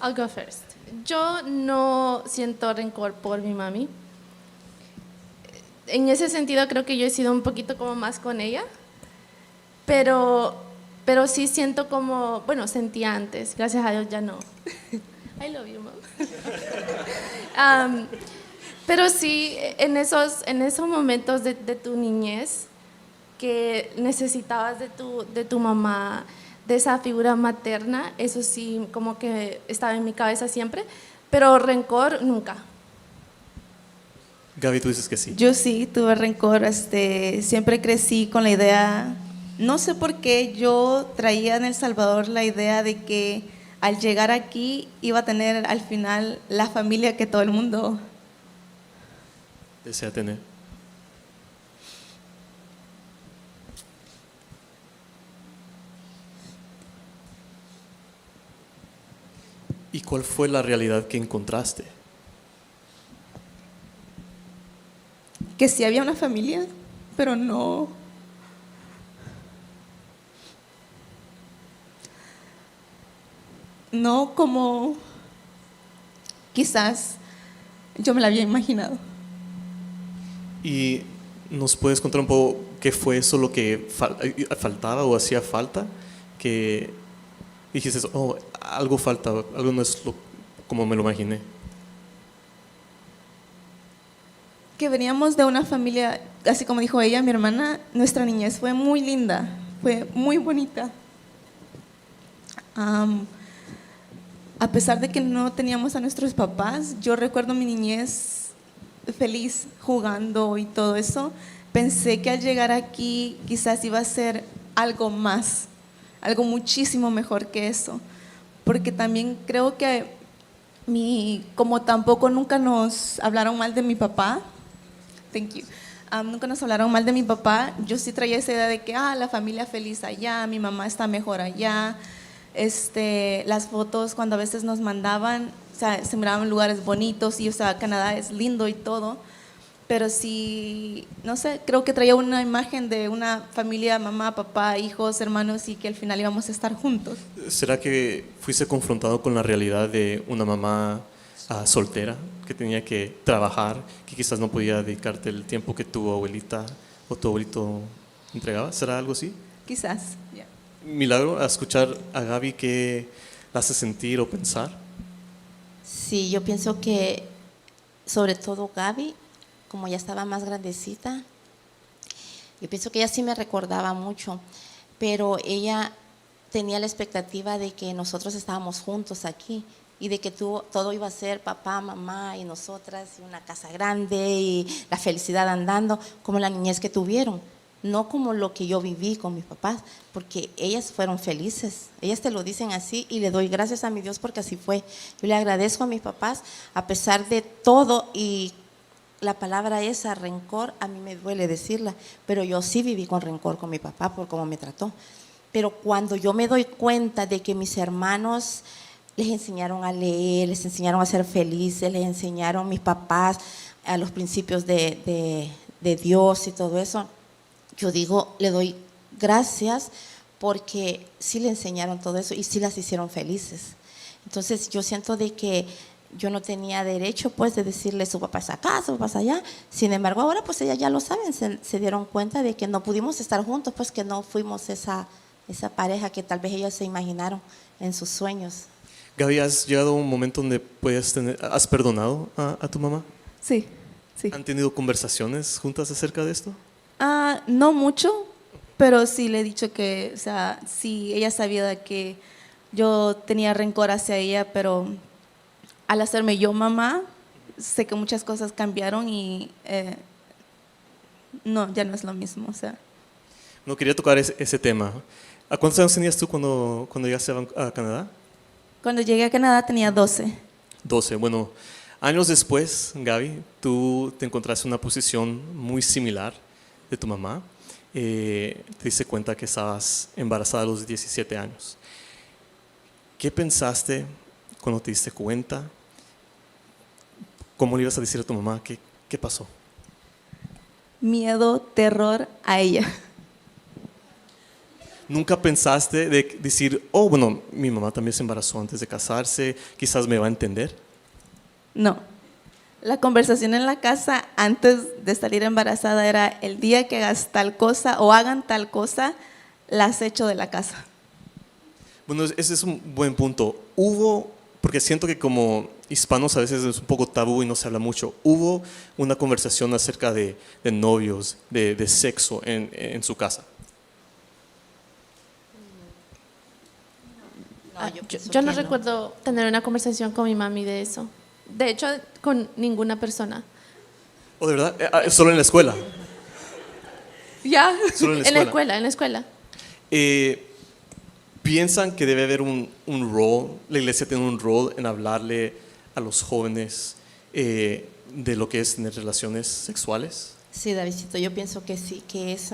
I'll go first. Yo no siento rencor por mi mami. En ese sentido creo que yo he sido un poquito como más con ella, pero sí siento como, bueno, sentía antes, gracias a Dios ya no. I love you, mom. Pero sí, en esos momentos de tu niñez que necesitabas de tu mamá, de esa figura materna, eso sí, como que estaba en mi cabeza siempre, pero rencor nunca. Gaby, tú dices que sí. Yo sí tuve rencor, siempre crecí con la idea, no sé por qué yo traía en El Salvador la idea de que al llegar aquí iba a tener al final la familia que todo el mundo Desea tener. ¿Y cuál fue la realidad que encontraste? que sí había una familia, pero no como quizás yo me la había imaginado. ¿Y nos puedes contar un poco qué fue eso lo que faltaba o hacía falta? Que dijiste, algo falta, algo no es como me lo imaginé. que veníamos de una familia, así como dijo ella, mi hermana, nuestra niñez fue muy linda, fue muy bonita. A pesar de que no teníamos a nuestros papás, yo recuerdo mi niñez feliz, jugando y todo eso. Pensé que al llegar aquí quizás iba a ser algo más, algo muchísimo mejor que eso, porque también creo que como tampoco nunca nos hablaron mal de mi papá, nunca nos hablaron mal de mi papá, yo sí traía esa idea de que la familia feliz allá, mi mamá está mejor allá. Las fotos cuando a veces nos mandaban, o sea, se miraban lugares bonitos y, o sea, Canadá es lindo y todo, pero sí, no sé, creo que traía una imagen de una familia, mamá, papá, hijos, hermanos y que al final íbamos a estar juntos. ¿Será que fuiste confrontado con la realidad de una mamá soltera que tenía que trabajar, que quizás no podía dedicarte el tiempo que tu abuelita o tu abuelito entregaba? ¿Será algo así? Quizás, ya. Milagro, a escuchar a Gaby, ¿qué la hace sentir o pensar? Sí, yo pienso que sobre todo Gaby, como ya estaba más grandecita, yo pienso que ella sí me recordaba mucho, pero ella tenía la expectativa de que nosotros estábamos juntos aquí y de que todo iba a ser papá, mamá y nosotras, y una casa grande y la felicidad andando, como la niñez que tuvieron. No como lo que yo viví con mis papás, porque ellas fueron felices, ellas te lo dicen así y le doy gracias a mi Dios porque así fue. Yo le agradezco a mis papás a pesar de todo, y la palabra esa, rencor, a mí me duele decirla, pero yo sí viví con rencor con mi papá por cómo me trató. Pero cuando yo me doy cuenta de que mis hermanos les enseñaron a leer, les enseñaron a ser felices, les enseñaron mis papás a los principios de Dios y todo eso, yo digo, le doy gracias porque sí le enseñaron todo eso y sí las hicieron felices. Entonces yo siento de que yo no tenía derecho pues de decirle su papá es acá, su papá es allá. Sin embargo ahora pues ellas ya lo saben, se dieron cuenta de que no pudimos estar juntos, pues que no fuimos esa pareja que tal vez ellos se imaginaron en sus sueños. Gaby, ¿has llegado a un momento donde has perdonado a tu mamá? Sí, sí. ¿Han tenido conversaciones juntas acerca de esto? No mucho, pero sí le he dicho que, o sea, sí, ella sabía de que yo tenía rencor hacia ella, pero al hacerme yo mamá, sé que muchas cosas cambiaron y no, ya no es lo mismo, o sea. No quería tocar ese tema. ¿A cuántos años tenías tú cuando llegaste a Canadá? Cuando llegué a Canadá tenía 12. 12. Bueno, años después, Gaby, tú te encontraste en una posición muy similar de tu mamá. Te diste cuenta que estabas embarazada a los 17 años. ¿Qué pensaste cuando te diste cuenta? ¿Cómo le ibas a decir a tu mamá? ¿Qué pasó? Miedo, terror a ella. ¿Nunca pensaste de decir, oh, bueno, mi mamá también se embarazó antes de casarse, quizás me va a entender? No. La conversación en la casa antes de salir embarazada era el día que hagas tal cosa o hagan tal cosa, las echo de la casa. Bueno, ese es un buen punto. Porque siento que como hispanos a veces es un poco tabú y no se habla mucho, hubo una conversación acerca de novios, de sexo en su casa. Yo no recuerdo tener una conversación con mi mami de eso. De hecho, con ninguna persona. ¿O de verdad? ¿Solo en la escuela? Ya, Solo en la escuela. ¿Piensan que debe haber un rol, la iglesia tiene un rol en hablarle a los jóvenes de lo que es tener relaciones sexuales? Sí, Davidcito, yo pienso que sí, que es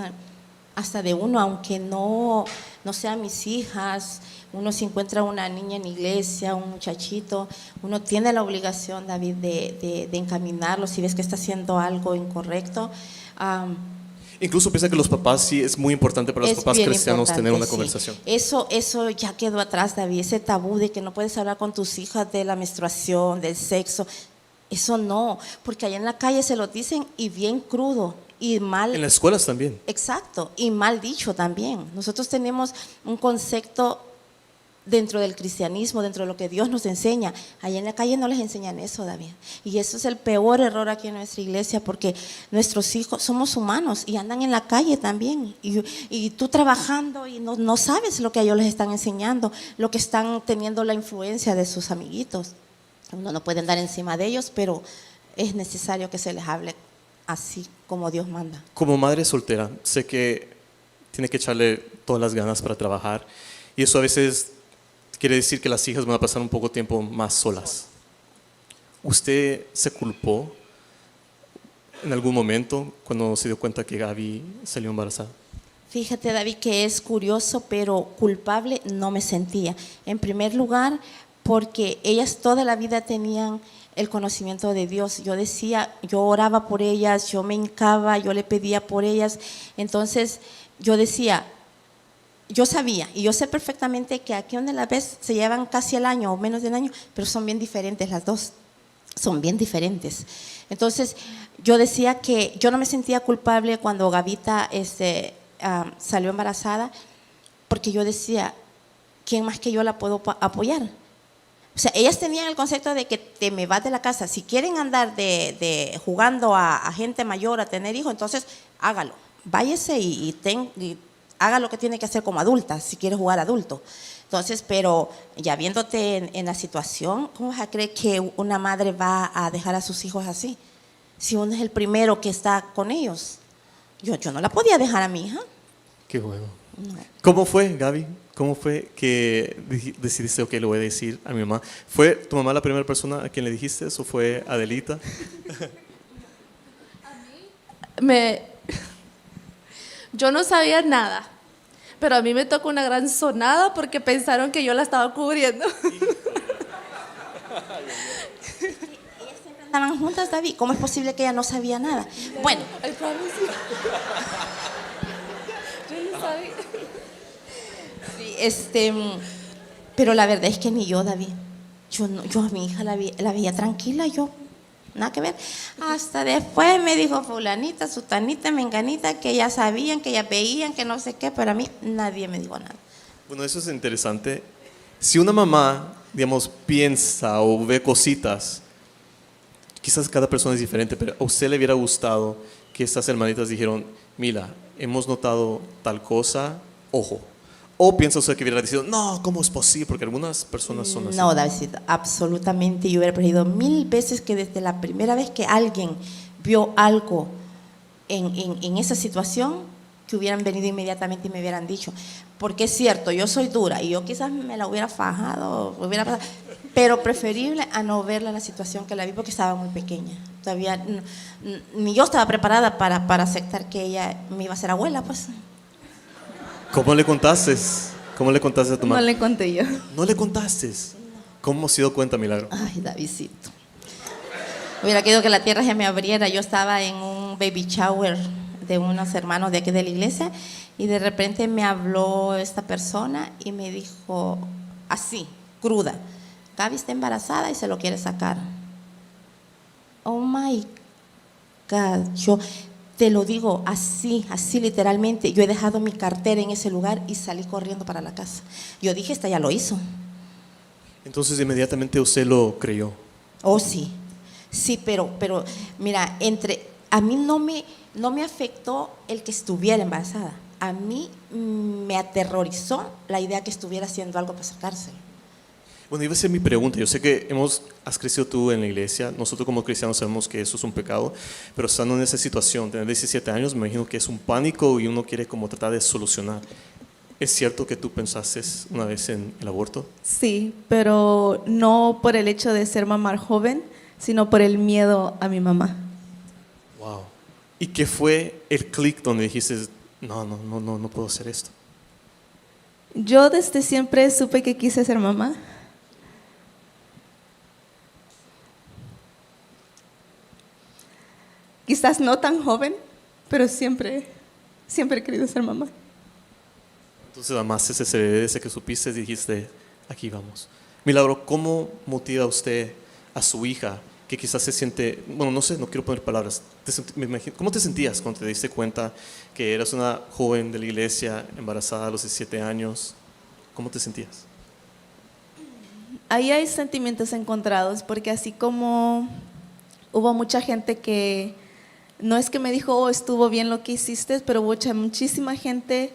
hasta de uno, aunque no sean mis hijas, uno se encuentra una niña en iglesia, un muchachito, uno tiene la obligación, David, de encaminarlo si ves que está haciendo algo incorrecto. Incluso piensa que los papás, sí, es muy importante para los papás cristianos tener una conversación. Eso ya quedó atrás, David, ese tabú de que no puedes hablar con tus hijas de la menstruación, del sexo. Eso no, porque allá en la calle se lo dicen y bien crudo y mal. En las escuelas también. Exacto, y mal dicho también. Nosotros tenemos un concepto dentro del cristianismo, dentro de lo que Dios nos enseña. Allá en la calle no les enseñan eso, David. Y eso es el peor error aquí en nuestra iglesia, porque nuestros hijos somos humanos y andan en la calle también. Y tú trabajando y no sabes lo que ellos les están enseñando, lo que están teniendo la influencia de sus amiguitos. Uno no puede andar encima de ellos, pero es necesario que se les hable así como Dios manda. Como madre soltera, sé que tiene que echarle todas las ganas para trabajar y eso a veces quiere decir que las hijas van a pasar un poco tiempo más solas. ¿Usted se culpó en algún momento cuando se dio cuenta que Gaby salió embarazada? Fíjate, David, que es curioso, pero culpable no me sentía. En primer lugar, porque ellas toda la vida tenían el conocimiento de Dios. Yo decía, yo oraba por ellas, yo me hincaba, yo le pedía por ellas. Entonces, yo decía, yo sabía, y yo sé perfectamente que aquí donde la ves se llevan casi el año o menos de un año, pero son bien diferentes las dos, son bien diferentes. Entonces, yo decía que yo no me sentía culpable cuando Gavita salió embarazada, porque yo decía, ¿quién más que yo la puedo apoyar? O sea, ellas tenían el concepto de que te me vas de la casa. Si quieren andar de jugando a gente mayor, a tener hijos, entonces hágalo. Váyase y haga lo que tiene que hacer como adulta, si quiere jugar adulto. Entonces, pero ya viéndote en la situación, ¿cómo vas a creer que una madre va a dejar a sus hijos así? Si uno es el primero que está con ellos. Yo no la podía dejar a mi hija. Qué bueno. No. ¿Cómo fue, Gaby? ¿Cómo fue que decidiste, ok, le voy a decir a mi mamá? ¿Fue tu mamá la primera persona a quien le dijiste eso o fue Adelita? Yo no sabía nada, pero a mí me tocó una gran sonada porque pensaron que yo la estaba cubriendo. Ellas siempre andaban juntas, David. ¿Cómo es posible que ella no sabía nada? Bueno, Ay, claro, sí. Yo no sabía. sí, pero la verdad es que ni yo, David. Yo a mi hija la veía tranquila, yo nada que ver. Hasta después me dijo fulanita, sutanita, menganita, que ya sabían, que ya veían, que no sé qué, pero a mí nadie me dijo nada. Bueno, eso es interesante. Si una mamá, digamos, piensa o ve cositas, quizás cada persona es diferente, pero a usted le hubiera gustado que estas hermanitas dijeron, mira, hemos notado tal cosa, ojo. O piensa usted que hubiera dicho, no, ¿cómo es posible? Porque algunas personas son así. No, David, absolutamente. Yo hubiera preferido 1000 veces que desde la primera vez que alguien vio algo en esa situación, que hubieran venido inmediatamente y me hubieran dicho. Porque es cierto, yo soy dura y yo quizás me la hubiera fajado, pero preferible a no verla en la situación que la vi porque estaba muy pequeña. Todavía ni yo estaba preparada para aceptar que ella me iba a ser abuela, pues. ¿Cómo le contaste? ¿Cómo le contaste a tu mamá? No le conté yo. ¿No le contaste? ¿Cómo se dio cuenta, Milagro? Ay, Davidcito. Hubiera querido que la tierra se me abriera. Yo estaba en un baby shower de unos hermanos de aquí de la iglesia y de repente me habló esta persona y me dijo así, cruda, Gaby está embarazada y se lo quiere sacar. Oh my God, yo te lo digo así literalmente. Yo he dejado mi cartera en ese lugar y salí corriendo para la casa. Yo dije, esta ya lo hizo. Entonces inmediatamente usted lo creyó. Oh, sí. Sí, pero mira, a mí no me afectó el que estuviera embarazada. A mí me aterrorizó la idea que estuviera haciendo algo para sacárselo. Bueno, iba a ser mi pregunta. Yo sé que has crecido tú en la iglesia. Nosotros como cristianos sabemos que eso es un pecado, pero estando en esa situación, tener 17 años, me imagino que es un pánico y uno quiere como tratar de solucionar. ¿Es cierto que tú pensaste una vez en el aborto? Sí, pero no por el hecho de ser mamá joven, sino por el miedo a mi mamá. Wow. ¿Y qué fue el clic donde dijiste, no puedo hacer esto? Yo desde siempre supe que quise ser mamá. Quizás no tan joven, pero siempre he querido ser mamá. Entonces amaste ese bebé desde que supiste y dijiste, aquí vamos. Milagro, ¿cómo motiva usted a su hija que quizás se siente, bueno, no sé, no quiero poner palabras, me imagino, ¿cómo te sentías cuando te diste cuenta que eras una joven de la iglesia embarazada a los 17 años? ¿Cómo te sentías? ahí hay sentimientos encontrados, porque así como hubo mucha gente que no es que me dijo, oh, estuvo bien lo que hiciste, pero hubo muchísima gente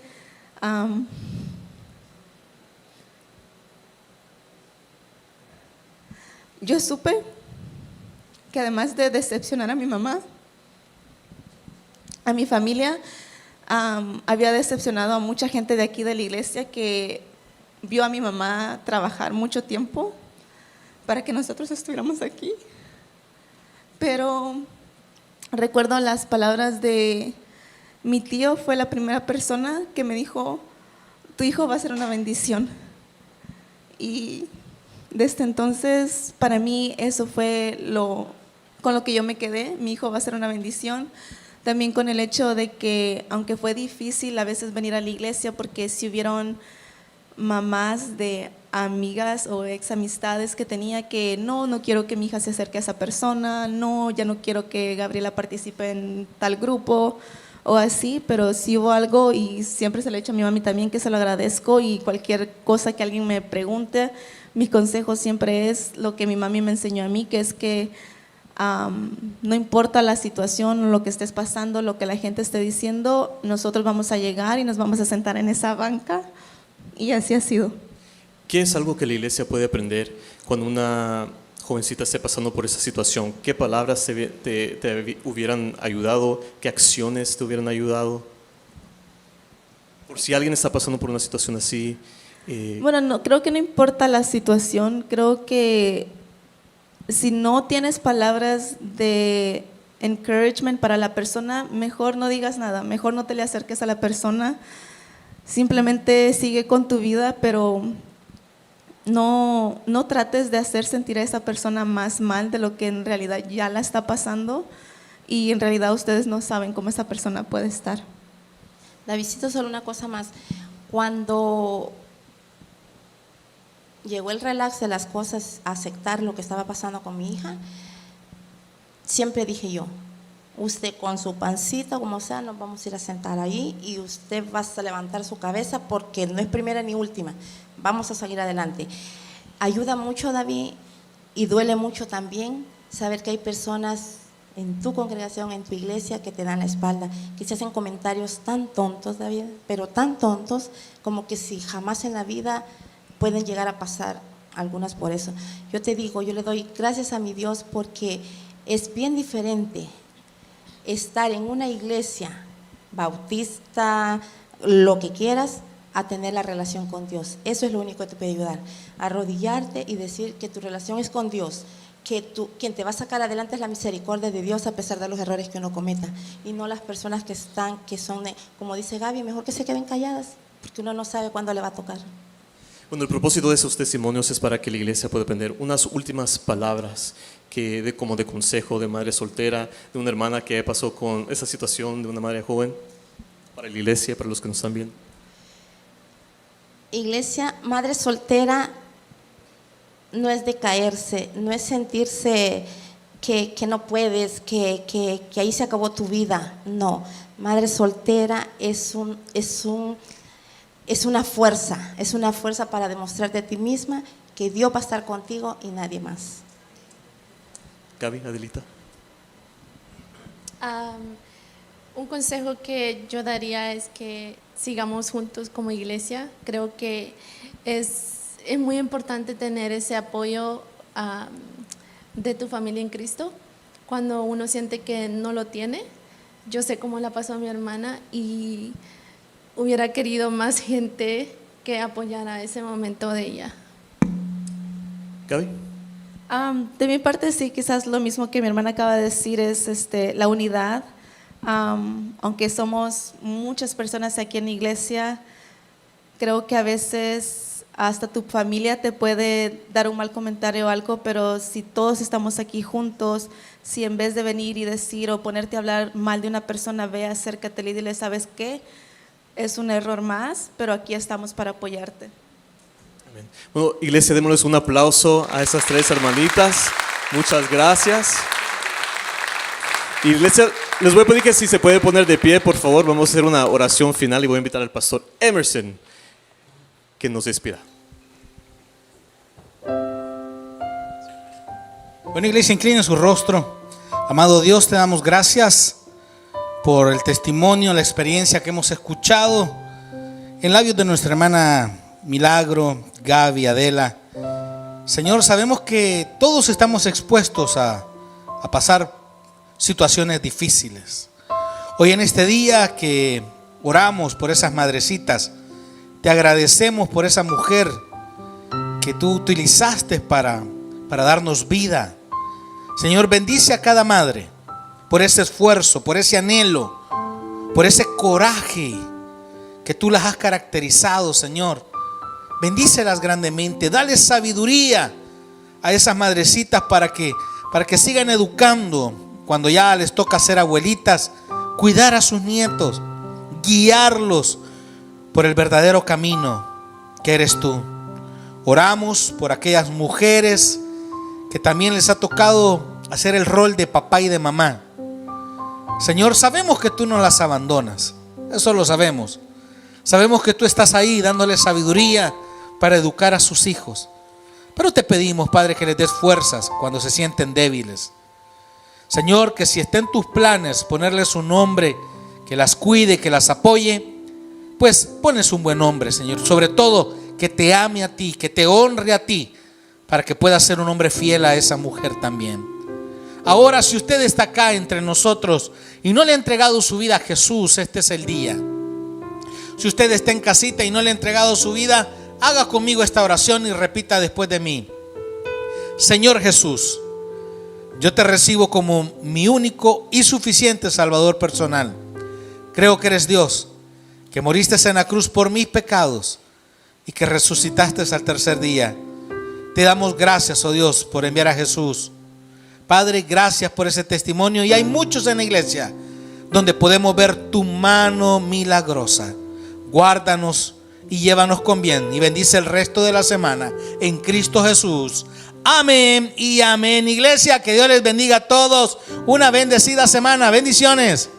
yo supe que además de decepcionar a mi mamá, a mi familia, había decepcionado a mucha gente de aquí de la iglesia que vio a mi mamá trabajar mucho tiempo para que nosotros estuviéramos aquí. Pero recuerdo las palabras de mi tío, fue la primera persona que me dijo, tu hijo va a ser una bendición. Y desde entonces, para mí eso fue con lo que yo me quedé, mi hijo va a ser una bendición. También con el hecho de que, aunque fue difícil a veces venir a la iglesia, porque si hubieron mamás de amigas o ex amistades que tenía que no quiero que mi hija se acerque a esa persona, no, ya no quiero que Gabriela participe en tal grupo o así, pero sí hubo algo y siempre se lo he dicho a mi mami también que se lo agradezco y cualquier cosa que alguien me pregunte, mi consejo siempre es lo que mi mami me enseñó a mí, que es que no importa la situación, lo que estés pasando, lo que la gente esté diciendo, nosotros vamos a llegar y nos vamos a sentar en esa banca y así ha sido. ¿Qué es algo que la iglesia puede aprender cuando una jovencita esté pasando por esa situación? ¿Qué palabras te hubieran ayudado? ¿Qué acciones te hubieran ayudado? Por si alguien está pasando por una situación así. Bueno, no, creo que no importa la situación, creo que si no tienes palabras de encouragement para la persona, mejor no digas nada, mejor no te le acerques a la persona, simplemente sigue con tu vida, pero no trates de hacer sentir a esa persona más mal de lo que en realidad ya la está pasando y en realidad ustedes no saben cómo esa persona puede estar. Davidcito, solo una cosa más. Cuando llegó el relax de las cosas, aceptar lo que estaba pasando con mi hija, siempre dije yo, usted con su pancita, como sea, nos vamos a ir a sentar ahí y usted va a levantar su cabeza porque no es primera ni última, vamos a seguir adelante. Ayuda mucho, David, y duele mucho también saber que hay personas en tu congregación, en tu iglesia, que te dan la espalda, que se hacen comentarios tan tontos, David, pero tan tontos, como que si jamás en la vida pueden llegar a pasar algunas por eso. Yo te digo, yo le doy gracias a mi Dios porque es bien diferente estar en una iglesia bautista, lo que quieras, a tener la relación con Dios. Eso es lo único que te puede ayudar, arrodillarte y decir que tu relación es con Dios, que quien te va a sacar adelante es la misericordia de Dios a pesar de los errores que uno cometa, y no las personas que son, como dice Gaby, mejor que se queden calladas, porque uno no sabe cuándo le va a tocar. Bueno, el propósito de esos testimonios es para que la iglesia pueda aprender unas últimas palabras como de consejo de madre soltera, de una hermana que pasó con esa situación, de una madre joven, para la iglesia, para los que nos están viendo. Iglesia, madre soltera no es decaerse, no es sentirse que no puedes, que ahí se acabó tu vida. No, madre soltera es una fuerza para demostrarte a ti misma que Dios va a estar contigo y nadie más. Gaby, Adelita. Un consejo que yo daría es que sigamos juntos como iglesia. Creo que es muy importante tener ese apoyo de tu familia en Cristo cuando uno siente que no lo tiene. Yo sé cómo la pasó mi hermana y hubiera querido más gente que apoyara ese momento de ella. Gaby. De mi parte sí, quizás lo mismo que mi hermana acaba de decir es la unidad. Aunque somos muchas personas aquí en la iglesia, creo que a veces hasta tu familia te puede dar un mal comentario o algo, pero si todos estamos aquí juntos, si en vez de venir y decir o ponerte a hablar mal de una persona, ve, acércate y dile, ¿sabes qué? Es un error más, pero aquí estamos para apoyarte. Amén. Bueno, iglesia, démosles un aplauso a esas tres hermanitas. Muchas gracias. Iglesia, les voy a pedir que si se puede poner de pie, por favor, vamos a hacer una oración final y voy a invitar al pastor Emerson que nos despida. Bueno, iglesia, inclinen su rostro. Amado Dios, te damos gracias por el testimonio, la experiencia que hemos escuchado en labios de nuestra hermana Milagro, Gaby, Adela. Señor, sabemos que todos estamos expuestos a pasar situaciones difíciles. Hoy en este día que oramos por esas madrecitas, te agradecemos por esa mujer que tú utilizaste para darnos vida. Señor, bendice a cada madre por ese esfuerzo, por ese anhelo, por ese coraje que tú las has caracterizado, Señor. Bendícelas grandemente, dale sabiduría a esas madrecitas para que sigan educando cuando ya les toca ser abuelitas, cuidar a sus nietos, guiarlos por el verdadero camino que eres tú. Oramos por aquellas mujeres que también les ha tocado hacer el rol de papá y de mamá. Señor, sabemos que tú no las abandonas, eso lo sabemos. Sabemos que tú estás ahí dándoles sabiduría para educar a sus hijos. Pero te pedimos, Padre, que les des fuerzas cuando se sienten débiles. Señor, que si está en tus planes ponerles un hombre que las cuide, que las apoye, pues pones un buen hombre, Señor. Sobre todo, que te ame a ti, que te honre a ti, para que pueda ser un hombre fiel a esa mujer también. Ahora, si usted está acá entre nosotros y no le ha entregado su vida a Jesús, este es el día. Si usted está en casita y no le ha entregado su vida, haga conmigo esta oración y repita después de mí. Señor Jesús, yo te recibo como mi único y suficiente Salvador personal. Creo que eres Dios, que moriste en la cruz por mis pecados y que resucitaste al tercer día. Te damos gracias, oh Dios, por enviar a Jesús. Padre, gracias por ese testimonio. Y hay muchos en la iglesia donde podemos ver tu mano milagrosa. Guárdanos y llévanos con bien. Y bendice el resto de la semana en Cristo Jesús. Amén y amén. Iglesia, que Dios les bendiga a todos. Una bendecida semana. Bendiciones.